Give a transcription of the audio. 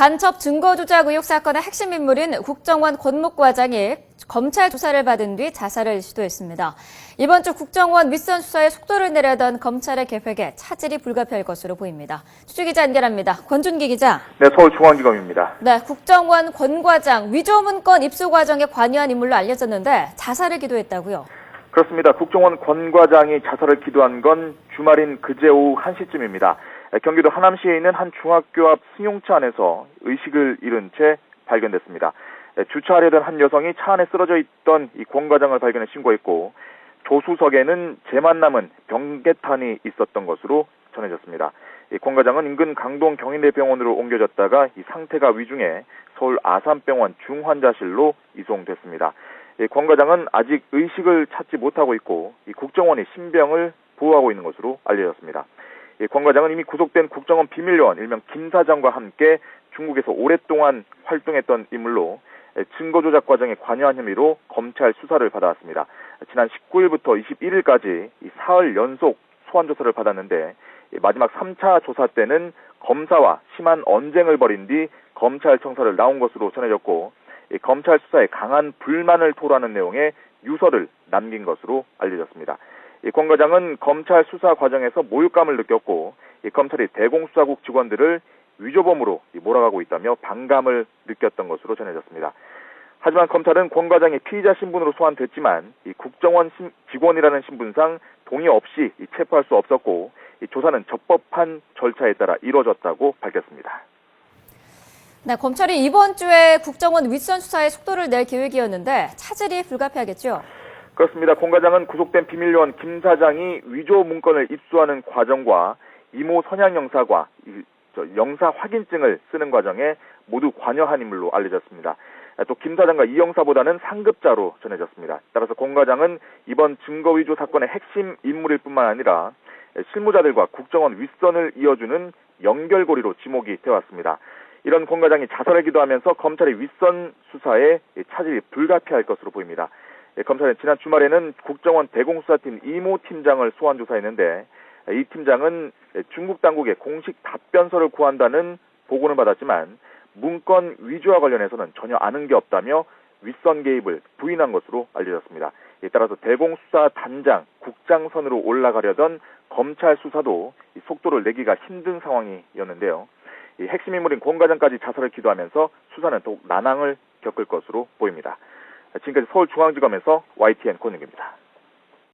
간첩 증거 조작 의혹 사건의 핵심 인물인 국정원 권목과장이 검찰 조사를 받은 뒤 자살을 시도했습니다. 이번 주 국정원 윗선 수사에 속도를 내려던 검찰의 계획에 차질이 불가피할 것으로 보입니다. 추주기자 연결합니다. 권준기 기자. 네, 서울중앙지검입니다. 네, 국정원 권 과장 위조 문건 입수 과정에 관여한 인물로 알려졌는데 자살을 기도했다고요? 그렇습니다. 국정원 권 과장이 자살을 기도한 건 주말인 그제 오후 1시쯤입니다. 경기도 하남시에 있는 한 중학교 앞 승용차 안에서 의식을 잃은 채 발견됐습니다. 주차하려던 한 여성이 차 안에 쓰러져 있던 이 권 과장을 발견해 신고했고, 조수석에는 재만 남은 병개탄이 있었던 것으로 전해졌습니다. 이 권 과장은 인근 강동 경희대병원으로 옮겨졌다가 이 상태가 위중해 서울 아산병원 중환자실로 이송됐습니다. 이 권 과장은 아직 의식을 찾지 못하고 있고, 이 국정원이 신병을 보호하고 있는 것으로 알려졌습니다. 권 과장은 이미 구속된 국정원 비밀요원 일명 김 사장과 함께 중국에서 오랫동안 활동했던 인물로 증거 조작 과정에 관여한 혐의로 검찰 수사를 받아왔습니다. 지난 19일부터 21일까지 사흘 연속 소환 조사를 받았는데, 마지막 3차 조사 때는 검사와 심한 언쟁을 벌인 뒤 검찰 청사를 나온 것으로 전해졌고, 검찰 수사에 강한 불만을 토로하는 내용의 유서를 남긴 것으로 알려졌습니다. 권 과장은 검찰 수사 과정에서 모욕감을 느꼈고, 검찰이 대공수사국 직원들을 위조범으로 몰아가고 있다며 반감을 느꼈던 것으로 전해졌습니다. 하지만 검찰은 권 과장이 피의자 신분으로 소환됐지만 국정원 직원이라는 신분상 동의 없이 체포할 수 없었고, 조사는 적법한 절차에 따라 이루어졌다고 밝혔습니다. 네, 검찰이 이번 주에 국정원 윗선 수사에 속도를 낼 계획이었는데 차질이 불가피하겠죠? 그렇습니다. 권 과장은 구속된 비밀요원 김 사장이 위조 문건을 입수하는 과정과 이모 선양 영사과 영사 확인증을 쓰는 과정에 모두 관여한 인물로 알려졌습니다. 또 김 사장과 이 영사보다는 상급자로 전해졌습니다. 따라서 권 과장은 이번 증거 위조 사건의 핵심 인물일 뿐만 아니라 실무자들과 국정원 윗선을 이어주는 연결고리로 지목이 되었습니다. 이런 권 과장이 자살을 기도하면서 검찰의 윗선 수사에 차질이 불가피할 것으로 보입니다. 검찰은 지난 주말에는 국정원 대공수사팀 이모 팀장을 소환 조사했는데, 이 팀장은 중국 당국의 공식 답변서를 구한다는 보고는 받았지만 문건 위조와 관련해서는 전혀 아는 게 없다며 윗선 개입을 부인한 것으로 알려졌습니다. 따라서 대공수사단장, 국장선으로 올라가려던 검찰 수사도 속도를 내기가 힘든 상황이었는데요. 핵심 인물인 권 과장까지 자살을 기도하면서 수사는 더욱 난항을 겪을 것으로 보입니다. 지금까지 서울중앙지검에서 YTN 권은규입니다.